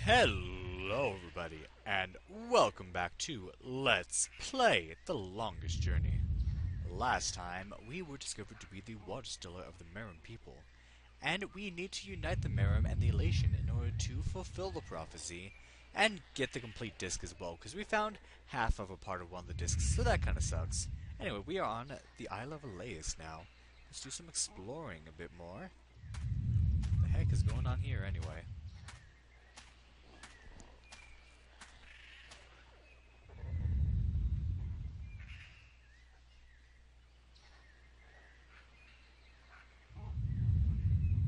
Hello everybody, and welcome back to Let's Play The Longest Journey. Last time, we were discovered to be the water distiller of the Merim people, and we need to unite the Merim and the Elation in order to fulfill the prophecy and get the complete disc as well, because we found half of a part of one of the discs, so that kind of sucks. Anyway, we are on the Isle of Elaeus now. Let's do some exploring a bit more. What the heck is going on here anyway?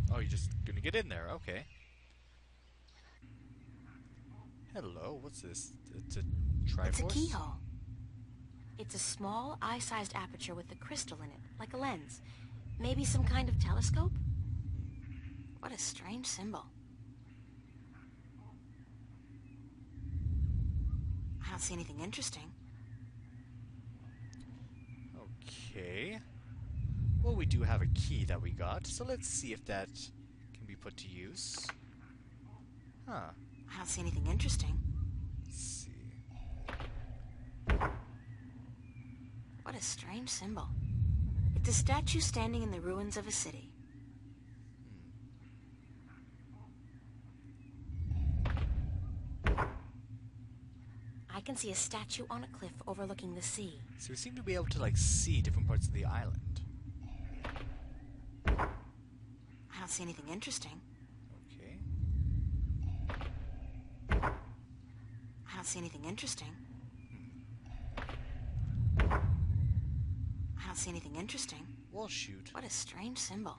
Oh, you're just gonna get in there, okay. Hello, what's this? It's a Triforce? It's a keyhole. It's a small, eye-sized aperture with a crystal in it, like a lens. Maybe some kind of telescope? What a strange symbol. I don't see anything interesting. Okay. Well, we do have a key that we got, so let's see if that can be put to use. Huh. I don't see anything interesting. Let's see. What a strange symbol. It's a statue standing in the ruins of a city. I can see a statue on a cliff overlooking the sea. So we seem to be able to, like, see different parts of the island. I don't see anything interesting. Okay. I don't see anything interesting. I don't see anything interesting. Well, shoot. What a strange symbol.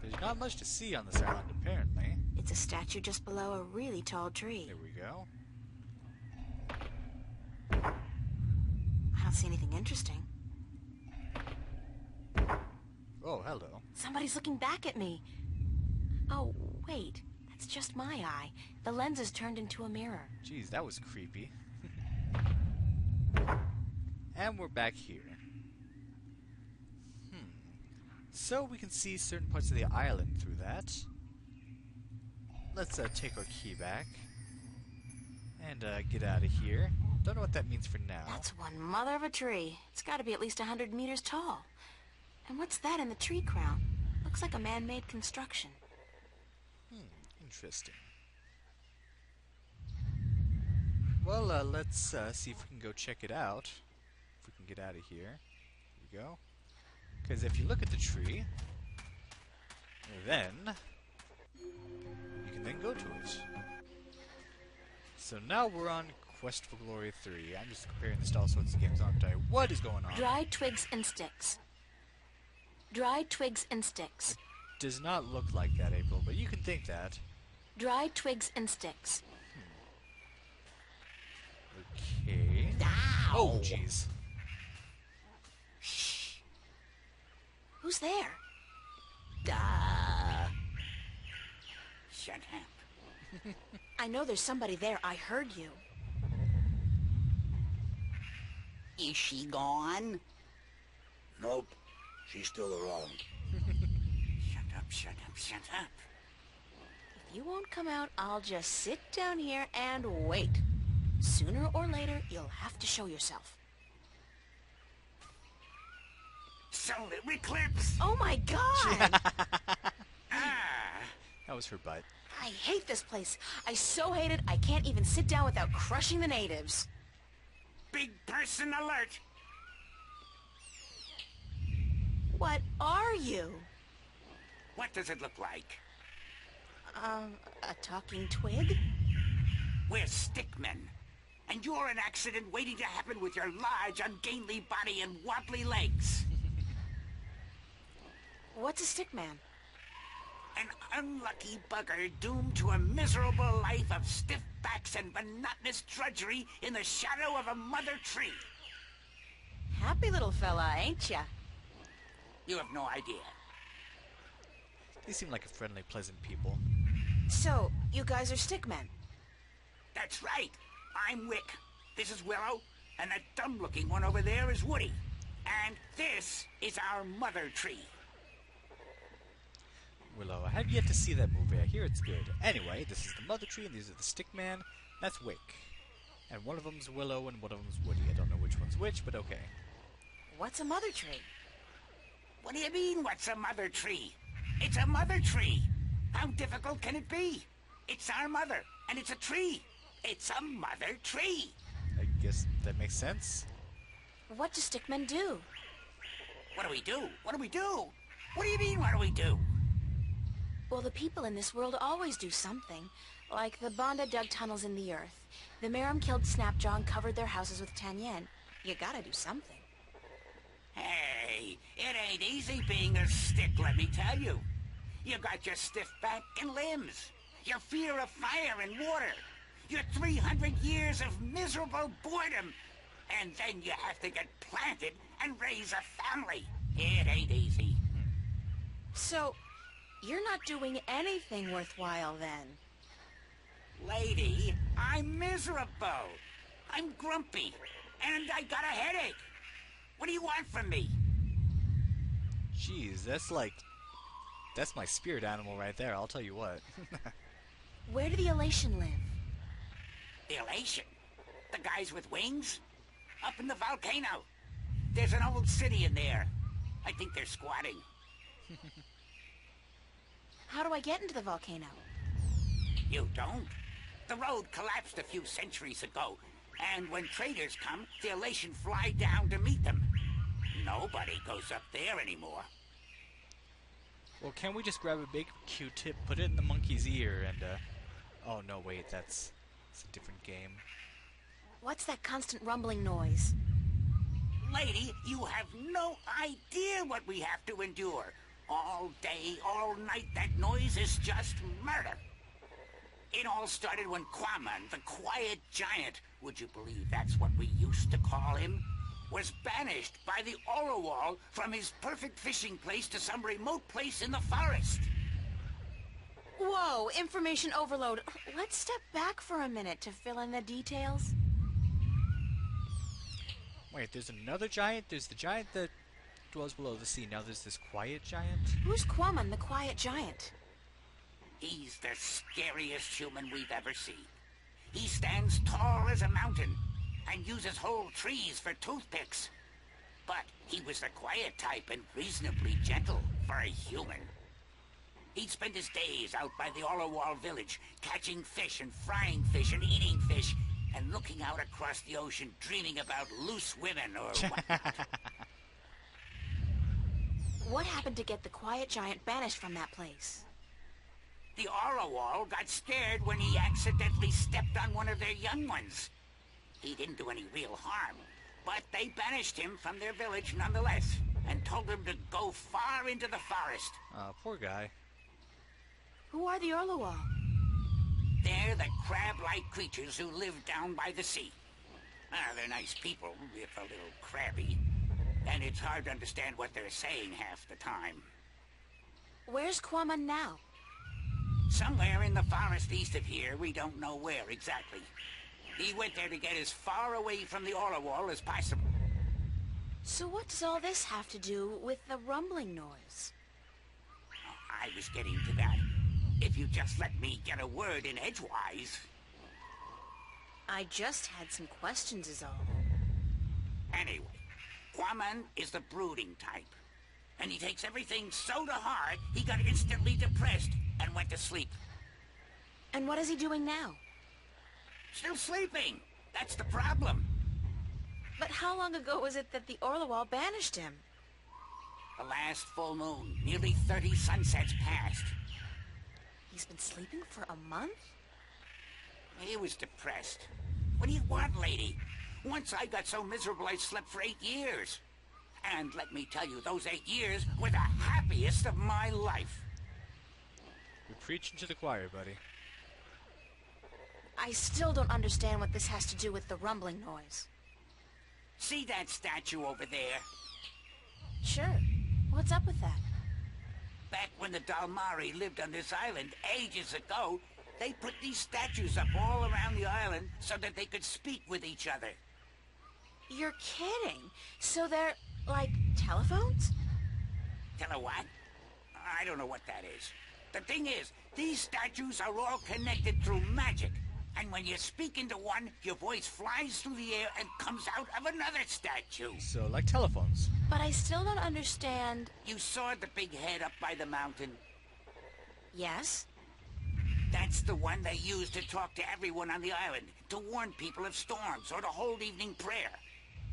There's not much to see on this island, apparently. It's a statue just below a really tall tree. There we go. I don't see anything interesting. Oh, hello. Somebody's looking back at me. Oh, wait. That's just my eye. The lens is turned into a mirror. Jeez, that was creepy. And we're back here. So we can see certain parts of the island through that. Let's take our key back. And get out of here. Don't know what that means for now. That's one mother of a tree. It's got to be at least 100 meters tall. And what's that in the tree crown? Looks like a man-made construction. Interesting. Well, let's see if we can go check it out. If we can get out of here. Here we go. Because if you look at the tree, then you can then go to it. So now we're on Quest for Glory 3. I'm just comparing this to all sorts of games, aren't I? What is going on? Dry twigs and sticks. Dry twigs and sticks. Does not look like that, April, but you can think that. Dry twigs and sticks. Okay. Ow! Oh, jeez. Shh. Who's there? Shut up. I know there's somebody there. I heard you. Is she gone? Nope. She's still around. Shut up, shut up, shut up. If you won't come out, I'll just sit down here and wait. Sooner or later, you'll have to show yourself. Solar eclipse! Oh my god! That was her butt. I hate this place. I so hate it, I can't even sit down without crushing the natives. Big person alert! What are you? What does it look like? A talking twig? We're stickmen. And you're an accident waiting to happen with your large, ungainly body and wobbly legs. What's a stick man? An unlucky bugger doomed to a miserable life of stiff backs and monotonous drudgery in the shadow of a mother tree. Happy little fella, ain't ya? You have no idea. They seem like a friendly, pleasant people. So, you guys are stickmen? That's right. I'm Wick. This is Willow. And that dumb-looking one over there is Woody. And this is our mother tree. Willow. I have yet to see that movie. I hear it's good. Anyway, this is the Mother Tree, and these are the Stickman. That's Wake. And one of them's Willow, and one of them's Woody. I don't know which one's which, but okay. What's a mother tree? What do you mean, what's a mother tree? It's a mother tree. How difficult can it be? It's our mother, and it's a tree. It's a mother tree. I guess that makes sense. What do stickmen do? What do we do? What do we do? What do you mean, what do we do? Well, the people in this world always do something. Like the Banda dug tunnels in the earth. The Merum killed Snapjaw and covered their houses with Tanyen. You gotta do something. Hey, it ain't easy being a stick, let me tell you. You got your stiff back and limbs, your fear of fire and water, your 300 years of miserable boredom, and then you have to get planted and raise a family. It ain't easy. So, you're not doing anything worthwhile then? Lady, I'm miserable. I'm grumpy, and I got a headache. What do you want from me? Jeez, that's my spirit animal right there, I'll tell you what. Where do the Elation live? The Elation? The guys with wings? Up in the volcano. There's an old city in there. I think they're squatting. How do I get into the volcano? You don't. The road collapsed a few centuries ago, and when traders come, the Elation fly down to meet them. Nobody goes up there anymore. Well, can't we just grab a big Q-tip, put it in the monkey's ear, and, oh no, wait, it's a different game. What's that constant rumbling noise? Lady, you have no idea what we have to endure. All day, all night, that noise is just murder. It all started when Quaman, the Quiet Giant, would you believe that's what we used to call him, was banished by the Orowal from his perfect fishing place to some remote place in the forest. Whoa, information overload. Let's step back for a minute to fill in the details. Wait, there's another giant? There's the giant that dwells below the sea. Now there's this quiet giant? Who's Quaman, the Quiet Giant? He's the scariest human we've ever seen. He stands tall as a mountain and uses whole trees for toothpicks. But he was the quiet type and reasonably gentle for a human. He'd spend his days out by the Orowal village, catching fish and frying fish and eating fish, and looking out across the ocean, dreaming about loose women or whatnot. What happened to get the Quiet Giant banished from that place? The Orowal got scared when he accidentally stepped on one of their young ones. He didn't do any real harm, but they banished him from their village nonetheless, and told him to go far into the forest. Poor guy. Who are the Orowal? They're the crab-like creatures who live down by the sea. They're nice people, if a little crabby, and it's hard to understand what they're saying half the time. Where's Quaman now? Somewhere in the forest east of here, we don't know where exactly. He went there to get as far away from the Orowal as possible. So what does all this have to do with the rumbling noise? I was getting to that. If you just let me get a word in edgewise. I just had some questions is all. Anyway, Quaman is the brooding type. And he takes everything so to heart, he got instantly depressed and went to sleep. And what is he doing now? Still sleeping. That's the problem. But how long ago was it that the Orowal banished him? The last full moon, nearly 30 sunsets passed. He's been sleeping for a month? He was depressed. What do you want, lady? Once I got so miserable I slept for 8 years. And let me tell you, those 8 years were the happiest of my life. You're preaching to the choir, buddy. I still don't understand what this has to do with the rumbling noise. See that statue over there? Sure. What's up with that? Back when the Dalmari lived on this island ages ago, they put these statues up all around the island so that they could speak with each other. You're kidding. So they're, like, telephones? Tell her what? I don't know what that is. The thing is, these statues are all connected through magic. And when you speak into one, your voice flies through the air and comes out of another statue. So, like telephones. But I still don't understand... You saw the big head up by the mountain? Yes? That's the one they use to talk to everyone on the island, to warn people of storms or to hold evening prayer.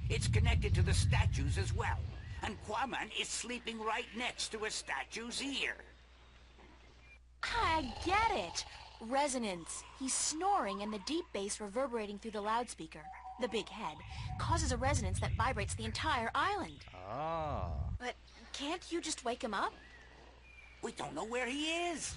It's connected to the statues as well. And Quaman is sleeping right next to a statue's ear. I get it. Resonance. He's snoring and the deep bass reverberating through the loudspeaker, the big head, causes a resonance that vibrates the entire island. Ah. But can't you just wake him up? We don't know where he is.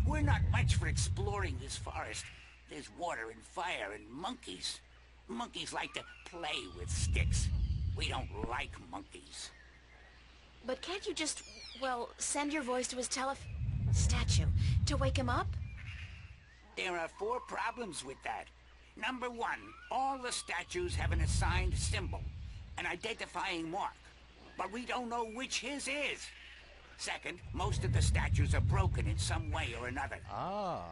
We're not much for exploring this forest. There's water and fire and monkeys. Monkeys like to play with sticks. We don't like monkeys. But can't you just, well, send your voice to his statue to wake him up? There are 4 problems with that. Number 1, all the statues have an assigned symbol, an identifying mark, but we don't know which his is. Second, most of the statues are broken in some way or another. Ah.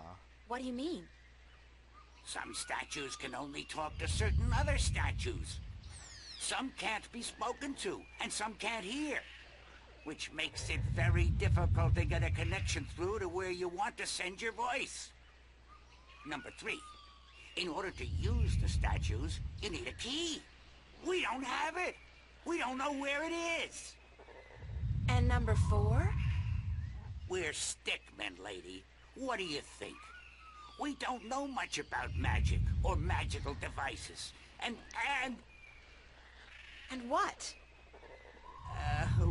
What do you mean? Some statues can only talk to certain other statues. Some can't be spoken to, and some can't hear, which makes it very difficult to get a connection through to where you want to send your voice. Number 3, in order to use the statues, you need a key. We don't have it. We don't know where it is. And number 4? We're stickmen, lady. What do you think? We don't know much about magic or magical devices. And what?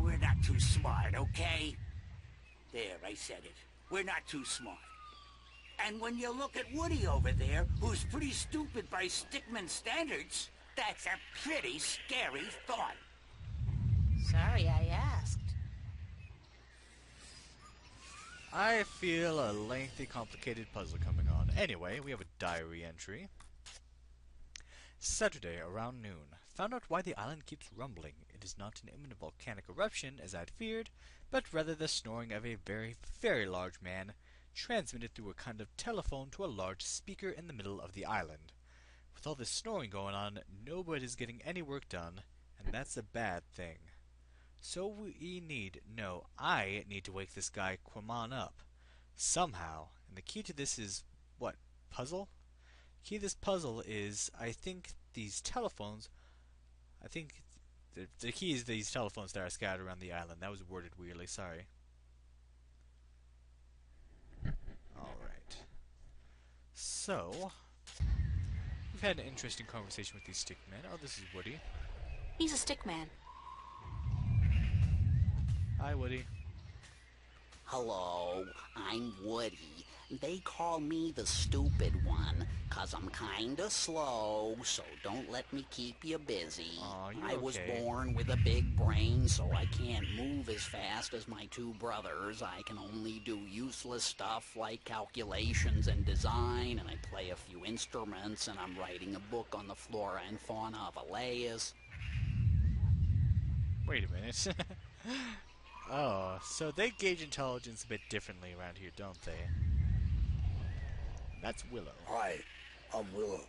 we're not too smart, okay? There, I said it. We're not too smart. And when you look at Woody over there, who's pretty stupid by stickman standards, that's a pretty scary thought. Sorry I asked. I feel a lengthy, complicated puzzle coming on. Anyway, we have a diary entry. Saturday, around noon. Found out why the island keeps rumbling. It is not an imminent volcanic eruption, as I had feared, but rather the snoring of a very, very large man, transmitted through a kind of telephone to a large speaker in the middle of the island. With all this snoring going on, nobody's getting any work done, and that's a bad thing. So I need to wake this guy Quaman up. Somehow. And the key to this is, what, puzzle? The key to this puzzle is, I think, these telephones. I think the key is these telephones that are scattered around the island. That was worded weirdly, sorry. Alright. So, we've had an interesting conversation with these stickmen. Oh, this is Woody. He's a stick man. Hi, Woody. Hello, I'm Woody. They call me the stupid one, 'cause I'm kinda slow, so don't let me keep you busy. Aw, you're I was okay. born with a big brain, so I can't move as fast as my 2 brothers. I can only do useless stuff like calculations and design, and I play a few instruments, and I'm writing a book on the flora and fauna of Elias. Wait a minute. Oh, so they gauge intelligence a bit differently around here, don't they? That's Willow. Hi, I'm Willow.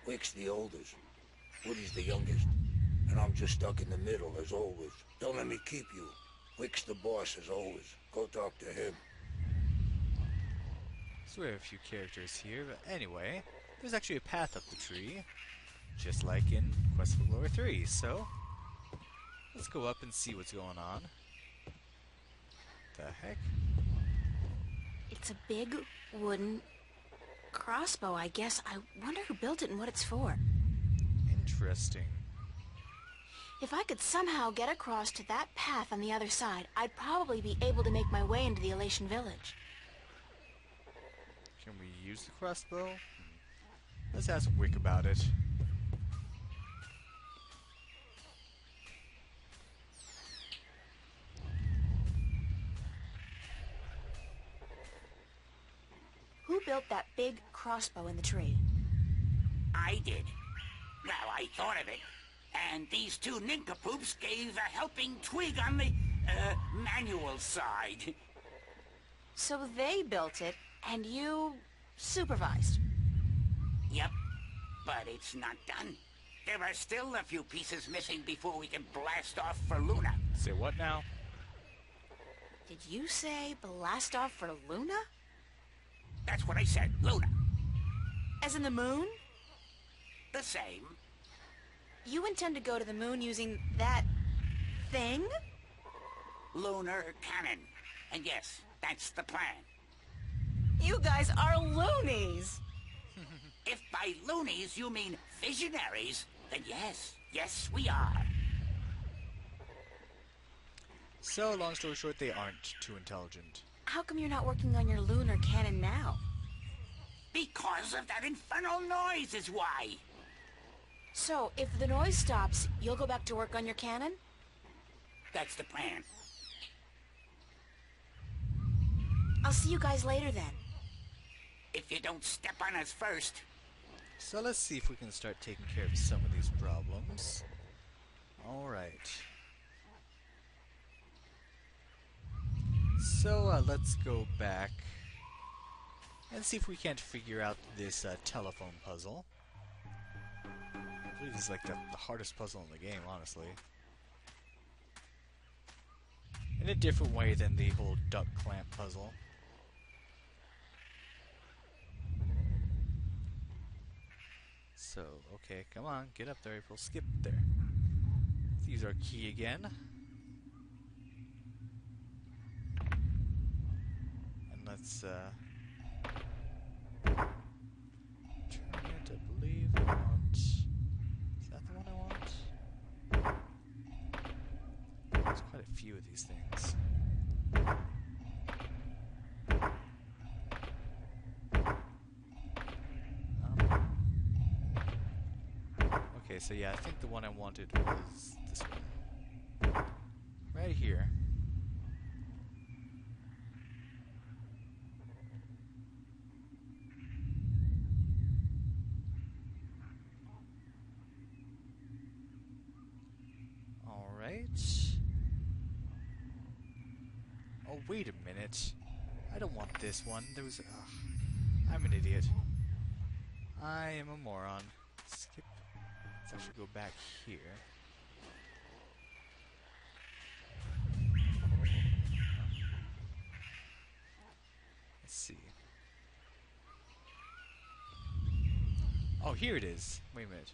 Wick's the oldest. Woody's the youngest. And I'm just stuck in the middle, as always. Don't let me keep you. Wick's the boss, as always. Go talk to him. So we have a few characters here, but anyway, there's actually a path up the tree, just like in Quest for Glory 3, so let's go up and see what's going on. The heck? It's a big wooden crossbow, I guess. I wonder who built it and what it's for. Interesting. If I could somehow get across to that path on the other side, I'd probably be able to make my way into the Elation village. Can we use the crossbow? Let's ask Wick about it. Who built that big crossbow in the tree? I did. Well, I thought of it. And these 2 nincompoops gave a helping twig on the, manual side. So they built it, and you supervised. Yep, but it's not done. There are still a few pieces missing before we can blast off for Luna. Say what now? Did you say blast off for Luna? That's what I said, Luna. As in the moon? The same. You intend to go to the moon using that thing? Lunar cannon. And yes, that's the plan. You guys are loonies! If by loonies you mean visionaries, then yes, we are. So, long story short, they aren't too intelligent. How come you're not working on your lunar cannon now? Because of that infernal noise is why. So, if the noise stops, you'll go back to work on your cannon? That's the plan. I'll see you guys later then. If you don't step on us first. So let's see if we can start taking care of some of these problems. Alright. So let's go back and see if we can't figure out this telephone puzzle. I believe this is like the hardest puzzle in the game, honestly. In a different way than the whole duck clamp puzzle. So, okay, come on, get up there, April. Skip there. Let's use our key again. And let's, turn it, I believe I want... Is that the one I want? There's quite a few of these things. Okay, so yeah, I think the one I wanted was this one. Right here. Alright. Oh, wait a minute. I don't want this one. There was... I'm an idiot. I am a moron. Skip. Let's actually go back here. Let's see. Oh, here it is. Wait a minute.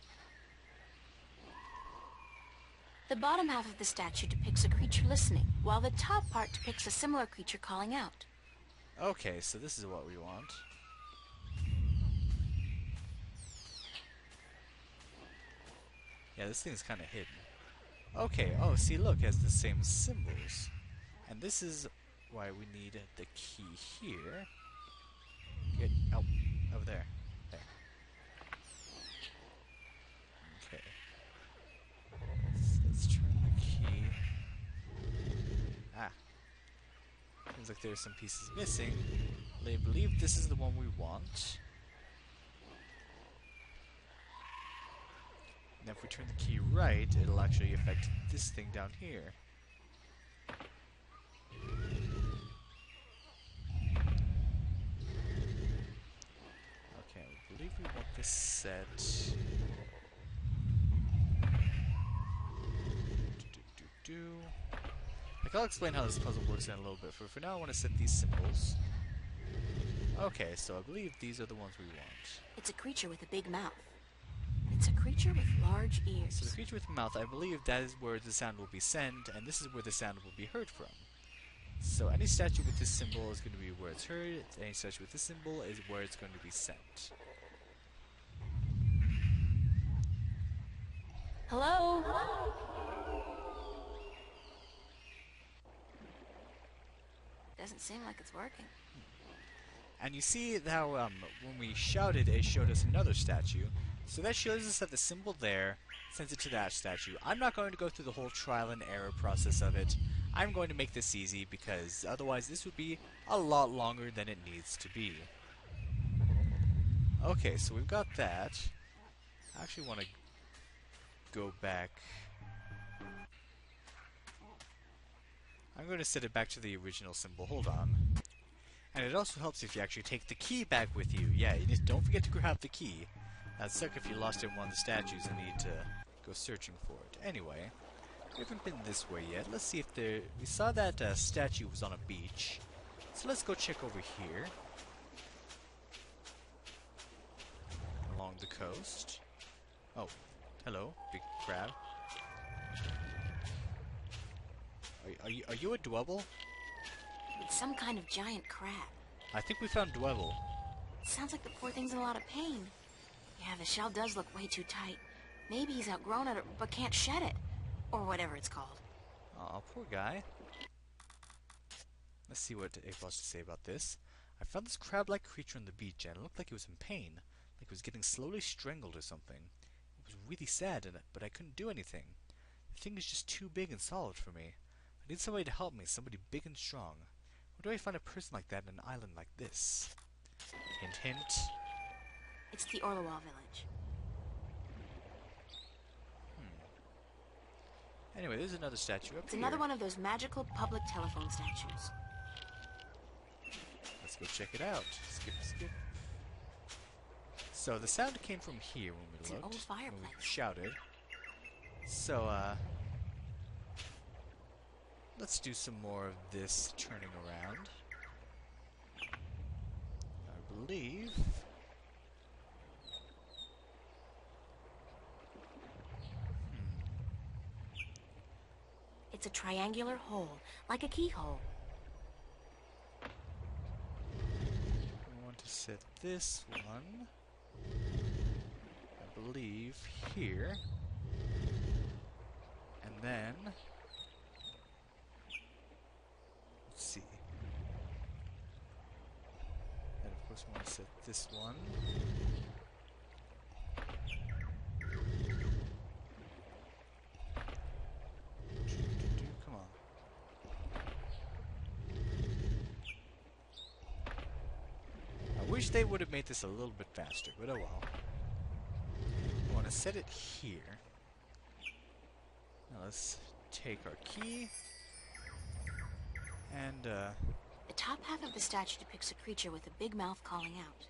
The bottom half of the statue depicts a creature listening, while the top part depicts a similar creature calling out. Okay, so this is what we want. Yeah, this thing's kind of hidden. Okay, oh, see, look, it has the same symbols. And this is why we need the key here. Get, oh, over there. There. Okay. Let's turn the key. Ah. Seems like there's some pieces missing. I believe this is the one we want. And if we turn the key right, it'll actually affect this thing down here. Okay, I believe we want this set. Like, I'll explain how this puzzle works in a little bit. For now, I want to set these symbols. Okay, so I believe these are the ones we want. It's a creature with a big mouth. It's a creature with large ears. So the creature with a mouth, I believe that is where the sound will be sent, and this is where the sound will be heard from. So any statue with this symbol is going to be where it's heard, any statue with this symbol is where it's going to be sent. Hello? Doesn't seem like it's working. And you see how when we shouted, it showed us another statue. So that shows us that the symbol there sends it to that statue. I'm not going to go through the whole trial and error process of it. I'm going to make this easy because otherwise this would be a lot longer than it needs to be. Okay, so we've got that. I actually want to go back. I'm going to set it back to the original symbol. Hold on. And it also helps if you actually take the key back with you. Yeah, you just don't forget to grab the key. That'd suck if you lost it in one of the statues and need to go searching for it. Anyway, we haven't been this way yet. Let's see if there... We saw that statue was on a beach. So let's go check over here. Along the coast. Oh, hello, big crab. Are you a Dwebble? It's some kind of giant crab. I think we found Dwebble. Sounds like the poor thing's in a lot of pain. Yeah, the shell does look way too tight. Maybe he's outgrown it, but can't shed it. Or whatever it's called. Aw, poor guy. Let's see what April has to say about this. I found this crab-like creature on the beach, and it looked like it was in pain. Like it was getting slowly strangled or something. It was really sad, but I couldn't do anything. The thing is just too big and solid for me. I need somebody to help me, somebody big and strong. Where do I find a person like that in an island like this? Hint, hint. It's the Orlewall village. Anyway, there's another statue up It's here. another one of those magical public telephone statues. Let's go check it out. Skip, skip. So the sound came from here when we It's an looked. old When fireplace. we shouted. So, let's do some more of this turning around. I believe... It's a triangular hole, like a keyhole. I want to set this one, I believe, here. And then... Let's see. And of course we want to set this one. Come on. I wish they would have made this a little bit faster, but oh well. I want to set it here. Now let's take our key. And, The top half of the statue depicts a creature with a big mouth calling out.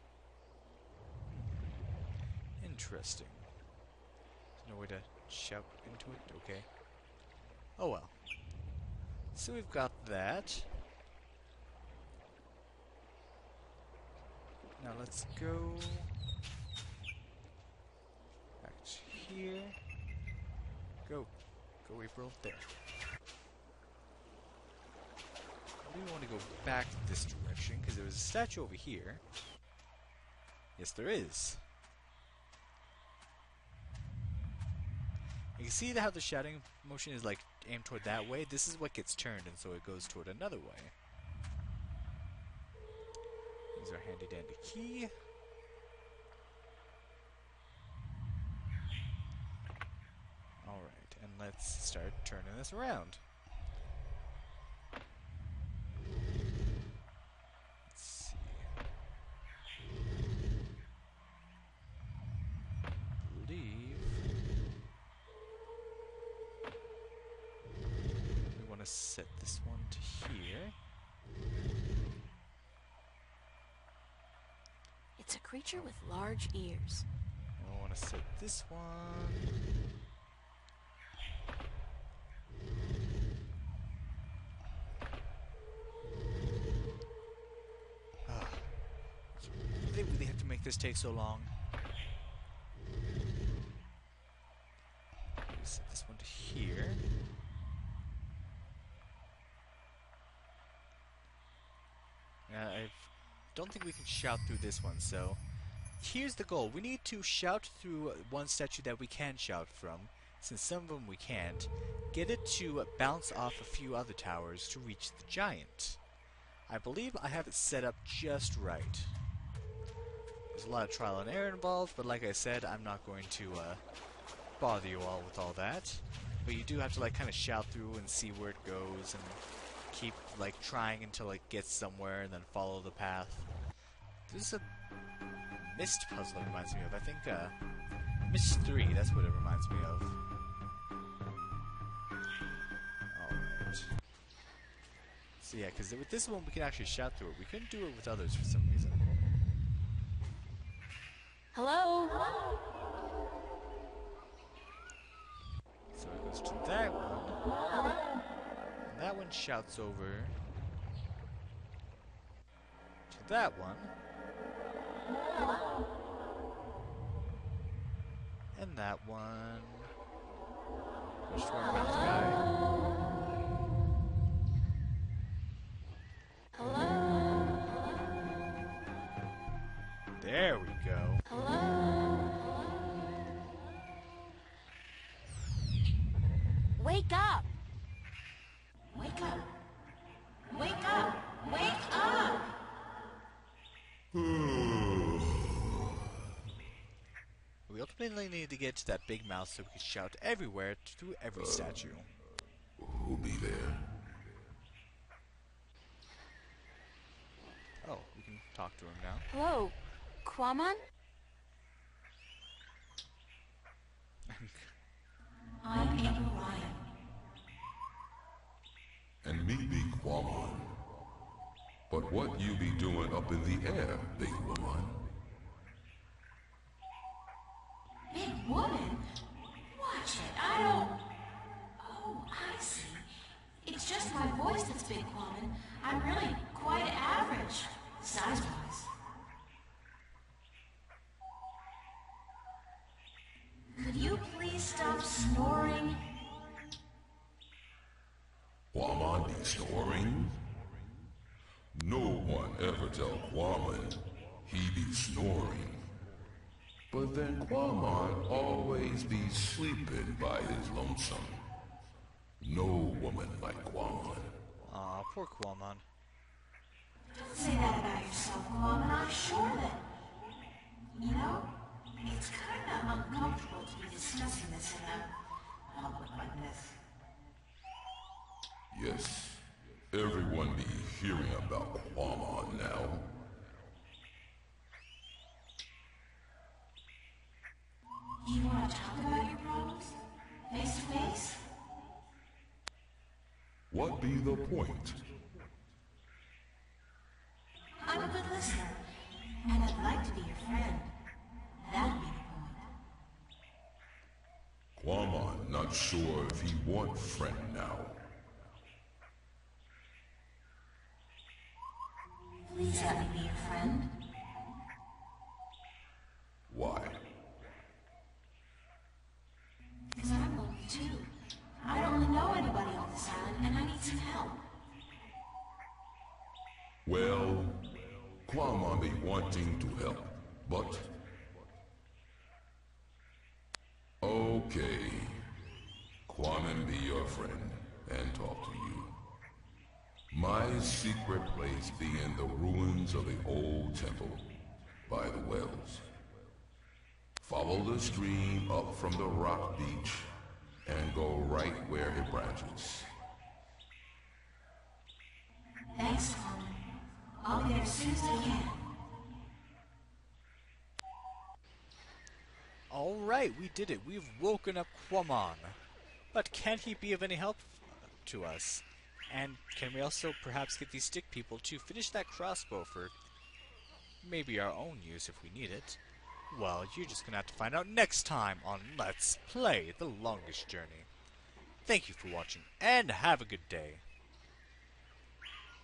interesting. There's no way to shout into it? Okay. Oh well. So we've got that. Now let's go back to here. Go. Go, April. There. I do want to go back this direction, because there was a statue over here. Yes, there is. You can see how the shouting motion is like aimed toward that way. This is what gets turned, and so it goes toward another way. Here's our handy dandy key. Alright, and let's start turning this around. Let's see. I believe we want to set this one to here. It's a creature with large ears. And we want to set this one. They really have to make this take so long. Set this one to here. I don't think we can shout through this one, so here's the goal. We need to shout through one statue that we can shout from, since some of them we can't. Get it to bounce off a few other towers to reach the giant. I believe I have it set up just right. There's a lot of trial and error involved, but like I said, I'm not going to bother you all with all that. But you do have to like kind of shout through and see where it goes, and keep like trying until it gets somewhere, and then follow the path. This is a Myst puzzle it reminds me of. I think Myst 3, that's what it reminds me of. Alright. So yeah, because with this one we can actually shout through it. We couldn't do it with others for some reason. Hello? So it goes to that one. And that one shouts over to that one. And that one goes to our mouth guy. Hello? There we go. Hello? Wake up! Wake up! Wake up! Wake up! We ultimately need to get to that big mouth so we can shout everywhere through every statue. Who'll be there? Oh, we can talk to him now. Hello? Quamon? I'm April Ryan. And me be Quamon. But what you be doing up in the air, big woman? Big woman? Watch it, I don't... Oh, I see. It's just my voice that's big, Quamon. I'm really quite average, size-wise. Could you please stop snoring? Quamon be snoring? No one ever tell Quamon he be snoring. But then Quamon always be sleeping by his lonesome. No woman like Quamon. Aw, poor Quamon. Don't say that about yourself, Quamon. I'm sure that... You know, it's kind of uncomfortable to be discussing this in a public like this. Yes, everyone be hearing about Quamon now. Do you want to talk about your problems? Face to face? What be the point? I'm a good listener, and I'd like to be your friend. That'd be the point. Quamon not sure if he want friend now. Please let me be your friend. Why? Because I'm lonely too. I don't really know anybody on this island, and I need some help. Well, Quamon be wanting to help, but... Okay. Quamon be your friend, and talk to you. My secret place be in the ruins of the old temple, by the wells. Follow the stream up from the rock beach, and go right where it branches. Thanks, Quamon. I'll be there as soon as I can. Alright, we did it. We've woken up Quamon. But can he be of any help to us? And can we also perhaps get these stick people to finish that crossbow for maybe our own use if we need it? Well, you're just gonna have to find out next time on Let's Play The Longest Journey. Thank you for watching, and have a good day.